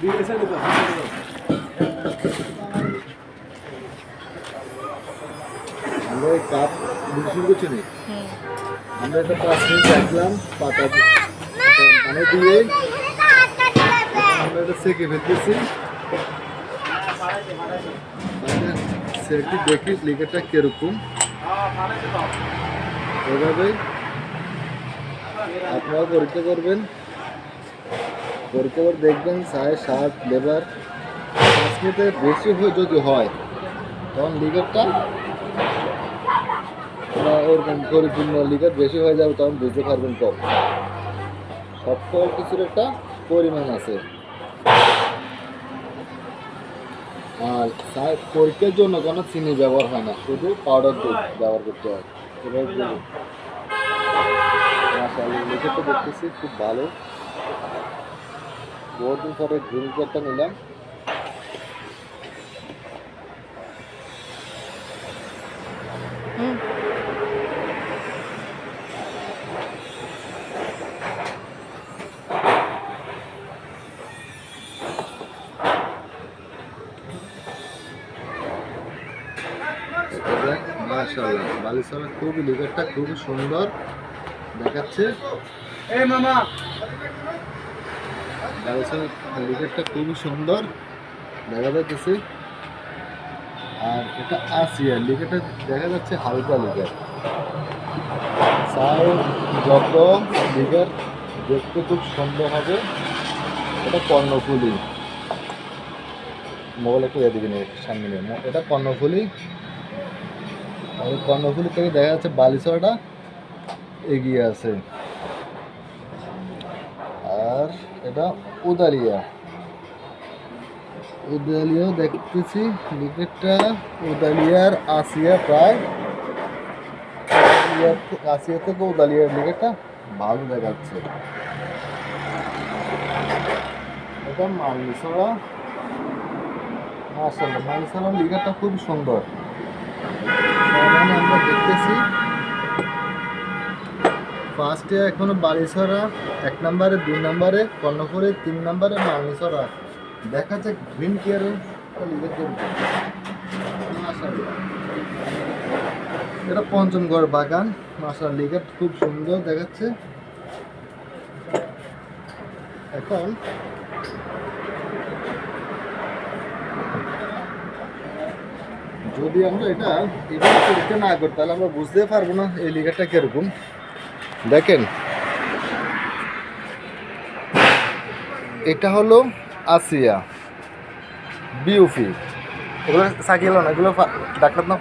আমরা এই কাপ শুরু করছি নি, আমরা একটা 5 মিনিট রাখলাম পাতা পানি দিয়ে, আমরা এটা সেকে ফেলতেছি। সেকে দেখি লিকারটা কিরকম। এভাবে আপনারা পরীক্ষা করবেন, পরীক্ষা করে দেখবেন সার লেবার 5 মিনিটের বেশি যদি হয় তখন লিকারটা ওরকম পরিপূর্ণ লিকার বেশি হয়ে যাবে, তখন বুঝতে পারবেন কম। সব কিছুর একটা পরিমাণ আছে। আর পরীক্ষার জন্য কোনো চিনি ব্যবহার হয় না, শুধু পাউডার দুধ ব্যবহার করতে হয়। এবার লিকারটা দেখতেছি খুব ভালো। বহুদিন পরে গ্রিন লিকারটা নিলাম। মাশাআল্লাহ, বালিছড়া খুবই লিকারটা খুবই সুন্দর দেখাচ্ছে। এই মামা, বালিছড়া লিকারটা খুবই সুন্দর দেখা যাচ্ছে। আর এটা আসিয়া লিকারটা দেখা যাচ্ছে হালকা লিকার। চাই যত লিকার দেখতে খুব সুন্দর হবে। এটা কর্ণফুলি, মোবাইল একটু এদিকে নিয়ে সামনে নিয়ে, এটা কর্ণফুলি। আর কর্ণফুলি থেকে দেখা যাচ্ছে বালিছড়াটা এগিয়ে আছে। আর এটা উদালিয়া, উদালিয়াও দেখতেছি লিকারটা। উদালিয়ার আসিয়া প্রায় আসিয়া থেকে উদালিয়ার লিকারটা ভালো দেখাচ্ছে। এটা মালিছড়া, মাশাআল্লাহ মালিছড়া লিকারটা খুব সুন্দর। আমরা দেখতেছি ফার্স্টে এখনো বালিছড়া 1 নম্বরে, 2 নম্বরে কর্ণফুলি, 3 নম্বরে মালিছড়া দেখা যাচ্ছে গ্রিন কেয়ারের লিকার। মাশাআল্লাহ, এটা পঞ্চমগড় বাগান। মাশাআল্লাহ লিকার খুব সুন্দর দেখাচ্ছে। এখন যদি আমরা এটা এভাবে পরীক্ষা না করি তাহলে আমরা বুঝতে পারবো না এই লিকারটা কিরকম। দেখেন, এটা হলো আসিয়া বিউফি। এগুলো সাকিল না, এগুলো ডাকনাথ না,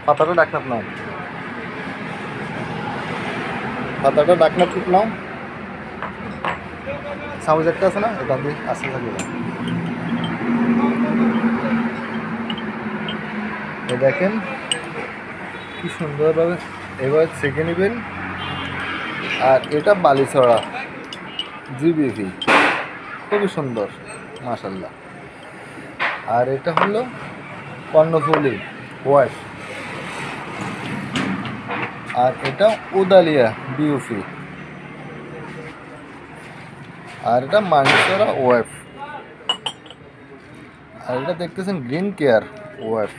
পাতাটা ডাকনাথ নাও, পাতাটা ডাকনাথ নাও। সাউজ একটা আছে না, এটা দিয়ে আসে সাকিল। দেখেন কি সুন্দরভাবে এবার ছেঁকে নেবেন। আর এটা বালিছড়া জিবিভি, খুবই সুন্দর মাশাআল্লাহ। আর এটা হলো কর্ণফুলি ওয়াইফ। আর এটা উদালিয়া বিউফি। আর এটা মালিছড়া ওয়াইফ। আর এটা দেখতেছেন গ্রিন কেয়ার ওয়াইফ।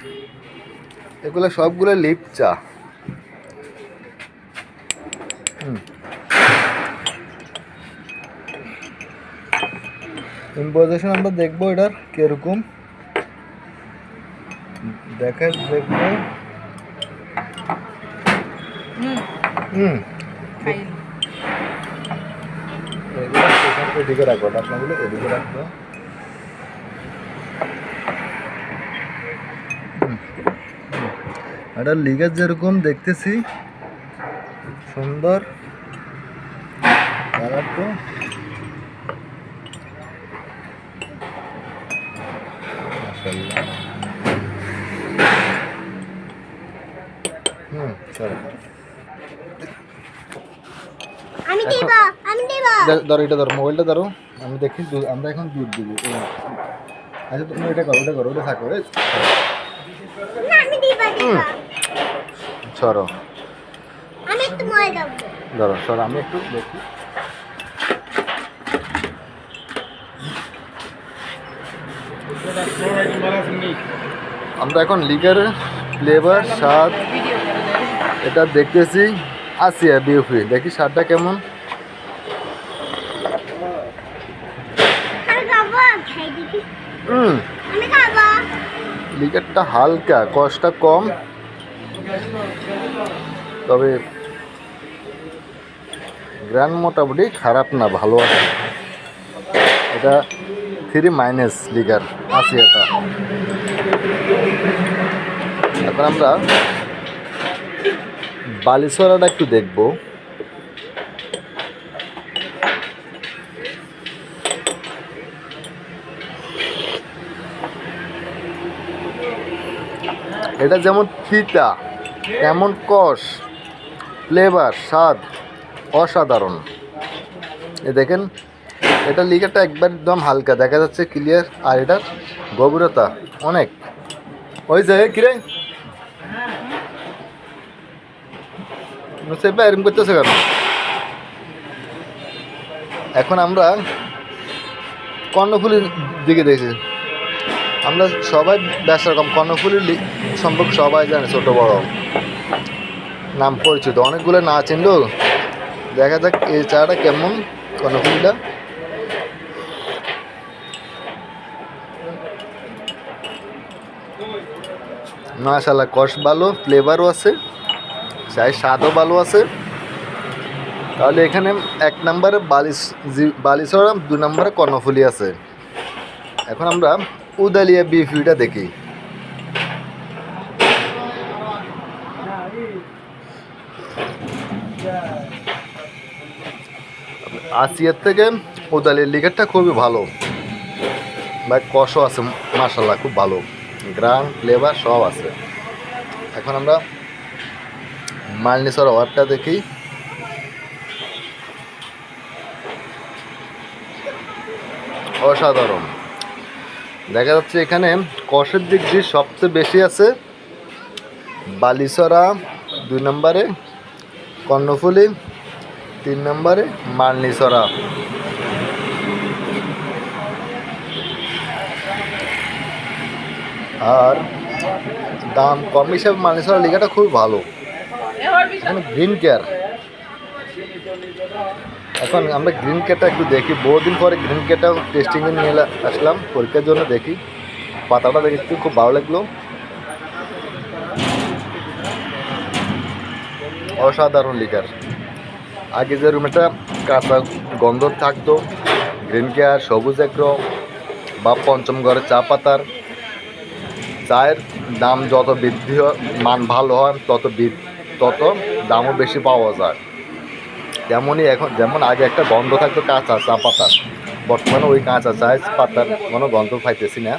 এগুলো সবগুলো লিপ চা। ইম্পোজিশন আমরা দেখবো এটার কিরকম দেখবো। এদিকে রাখবো, আপনাগুলো এদিকে রাখবো। এটা লিকার যেরকম দেখতেছি সুন্দর তো। ধরো এটা ধরো, মোবাইলটা ধরো, আমি দেখি। আমরা এখন দুধ দিব। আচ্ছা তুমি এটা করো, ওটা থাকো। সরো, ধরো সরো, আমি একটু দেখি। আমরা এখন লিকার ফ্লেভার স্বাদ এটা দেখতেছি। আসিয়া বিউফি, দেখি স্বাদটা কেমন। লিকারটা হালকা, কষ্টটা কম, তবে গ্রান মোটামুটি খারাপ না, ভালো আছে। এটা 3- লিকার আসিয়াটা। এখন আমরা বালিসরাটা একটু দেখবো। এটা যেমন তিতা তেমন কষ, ফ্লেভার স্বাদ অসাধারণ। এ দেখেন, এটা লিকারটা একদম হালকা দেখা যাচ্ছে, ক্লিয়ার। আর এটার গভীরতা অনেক। ওই যে কিরে এরকম করতেছে কেন? এখন আমরা কর্ণফুলির দিকে দেখছি। আমরা সবাই ব্যস্ত রকম কর্ণফুলির সম্পর্কে সবাই জানে, ছোট বড় নাম পরিচিত, অনেকগুলো না চিনলেও দেখা যাক এই চাটা কেমন। কর্ণফুলিটা মাশাআল্লাহ, কষ ভালো, ফ্লেভারও আছে, চাই স্বাদও ভালো আছে। তাহলে এখানে 1 নম্বরে বালিসরা, 2 নম্বরে কর্ণফুলি আছে। এখন আমরা উদালিয়া বিফিটা দেখি। আসিয়ার থেকে উদালিয়ার লিকারটা খুবই ভালো, বা কষও আছে মাশাআল্লাহ, খুব ভালো, গ্রান ফ্লেভার সব আছে। এখন আমরা মালনিসর ওয়ারটা দেখি। অসাধারণ দেখা যাচ্ছে। এখানে কষের দিক দিয়ে সবচেয়ে বেশি আছে বালিসরা, 2 নম্বরে কর্ণফুলি, 3 নম্বরে মালনিসরা। আর দাম কম হিসাবে মালনিসরা লিগাটা খুবই ভালো। এখানে গ্রিন কেয়ার, এখন আমরা গ্রিন কেয়ারটা একটু দেখি। বহুদিন পরে গ্রিন কেয়ারটা টেস্টিংয়ে নিয়ে আসলাম পরীক্ষার জন্য। দেখি পাতাটা দেখতে খুব ভালো লাগলো, অসাধারণ লিকার। আগে যে রুমেটা কাঁচা গন্ধ থাকতো, গ্রিন কেয়ার, সবুজ এগ্রো বা পঞ্চম ঘরে চা পাতার চায়ের দাম যত বৃদ্ধি হয়, মান ভালো হয়, তত দামও বেশি পাওয়া যায়। তেমনই এখন যেমন আগে একটা গন্ধ থাকতো কাঁচা চা পাতার, বর্তমানে ওই কাঁচা চা পাতার কোনো গন্ধ পাইতেছি না,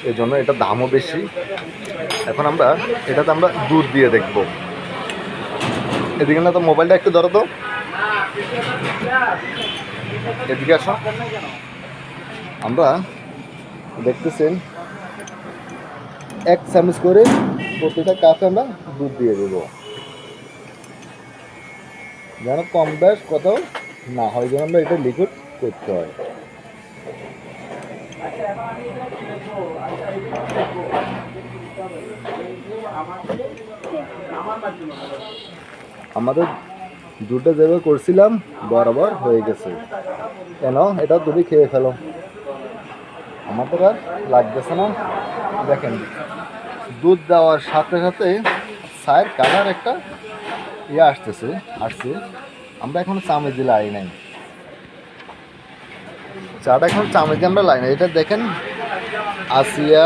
এই জন্য এটা দামও বেশি। এখন আমরা এটাতে আমরা দুধ দিয়ে দেখব। এদিকে না তো, মোবাইলটা একটু ধরো তো, এদিকে আসো। আমরা দেখতেছেন 1 চামচ করে প্রতিটা কাপে আমরা দুধ দিয়ে দেব, যেন কম বেশ কোথাও না হয়, যেন আমরা এটা লিকুইড করতে হয়। আমাদের দুধটা যেভাবে করছিলাম বরাবর হয়ে গেছে। কেন এটা তুমি খেয়ে ফেলো, আমাদের আর লাগতেছে না। দেখেন দুধ দেওয়ার সাথে সাথে চায়ের কালার একটা আসছে। আমরা এখন চামচ দিয়ে লাই নাই, চাটা এখন চামচ দিয়ে আমরা লাই নাই। এটা দেখেন আসিয়া,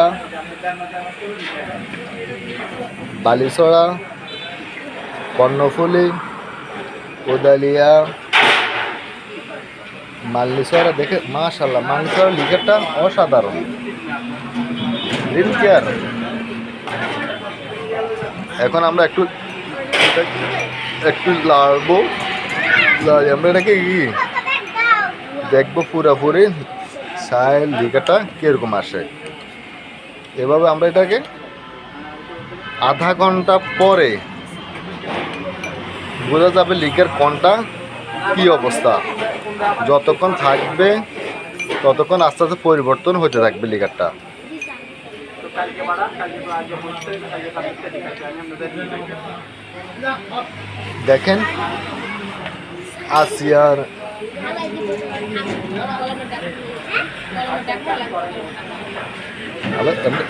বালিসরা, কর্ণফুলি, উদালিয়া, মালনিসরা। দেখে মাশাআল্লাহ, মালনিসরা লিকারটা অসাধারণ। Green care. এখন আমরা একটু লাড়বো, আমরা এটাকে দেখবো পুরাপুরি চায়ের লিকারটা কিরকম আসে। এভাবে আমরা এটাকে আধা ঘন্টা পরে বোঝা যাবে লিকার কোনটা কি অবস্থা। যতক্ষণ থাকবে ততক্ষণ আস্তে আস্তে পরিবর্তন হতে থাকবে লিকারটা। দেখেন আসিয়ার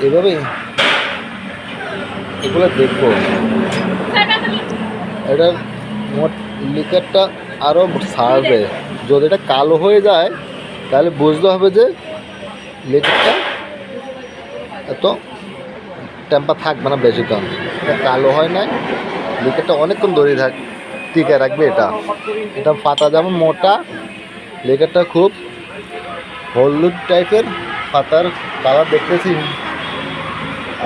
এভাবেই এগুলো দেখবো। এটা লিকারটা আরও ছাড়বে। যদি এটা কালো হয়ে যায় তাহলে বুঝতে হবে যে লিকারটা এত টেম্পার থাকবে না বেশিক্ষণ। এটা কালো হয় না, লিকারটা অনেকক্ষণ ধরে টিকে রাখবে। এটা পাতা যেমন মোটা, লিকারটা খুব হলুদ টাইপের পাতার কালার দেখতেছি।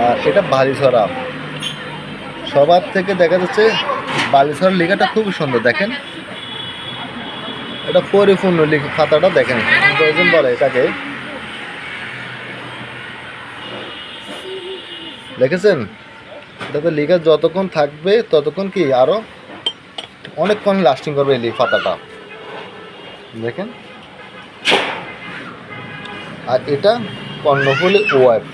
আর এটা বালিছড়া, সবার থেকে দেখা যাচ্ছে বালিছড়ার লিকারটা খুব সুন্দর। দেখেন এটা পরিপূর্ণ পাতাটা দেখেন, প্রয়োজন বলে এটাকে, দেখেছেন? এটাতে লিকার যতক্ষণ থাকবে ততক্ষণ কি আরো অনেকক্ষণ লাস্টিং করবে এই পাতাটা, দেখেন। আর এটা কর্ণফুলী ওয়াইফ।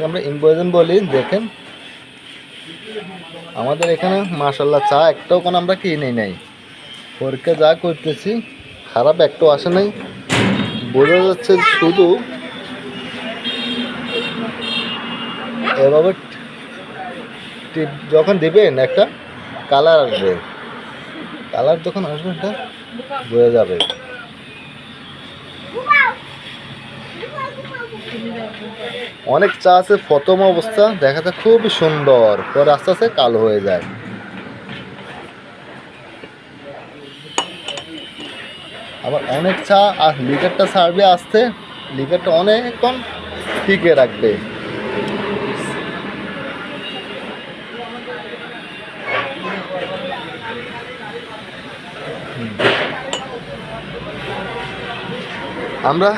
আমরা ইম্পোজন বলি। দেখেন আমাদের এখানে মাশাআল্লাহ চা একটাও কোনো আমরা কিনে নাই। পরীক্ষা যা করতেছি খারাপ একটাও আসে নাই। বোঝা যাচ্ছে শুধু এভাবে যখন দিবেন একটা কালার আসবে, কালার যখন আসবে এটা বোঝা যাবে। অনেক চা আছে প্রথম অবস্থা দেখা যায় খুবই সুন্দর, পরে আস্তে আস্তে কালো হয়ে যায়। আবার অনেক চা আর লিকারটা ছাড়বে আসতে, লিকারটা অনেকক্ষণ টিকে রাখবে। আমরা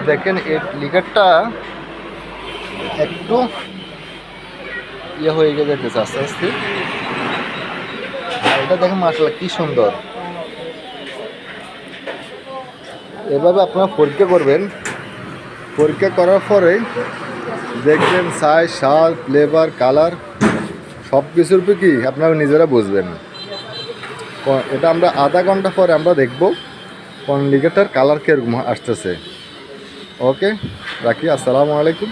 দেখেন এই লিকারটা একটু ইয়ে হয়ে যেতেছে আস্তে আস্তে। আর এটা দেখেন মাশাআল্লাহ কি সুন্দর। এভাবে আপনারা পরীক্ষা করবেন, পরীক্ষা করার পরে দেখবেন সাইজ, স্বাদ, ফ্লেভার, কালার সব কিছুর উপরে কি আপনারা নিজেরা বুঝবেন। এটা আমরা আধা ঘন্টা পরে আমরা দেখব কোন লিকারটার কালার কীরকম আসতেছে। ওকে, রাখি। আসসালামু আলাইকুম।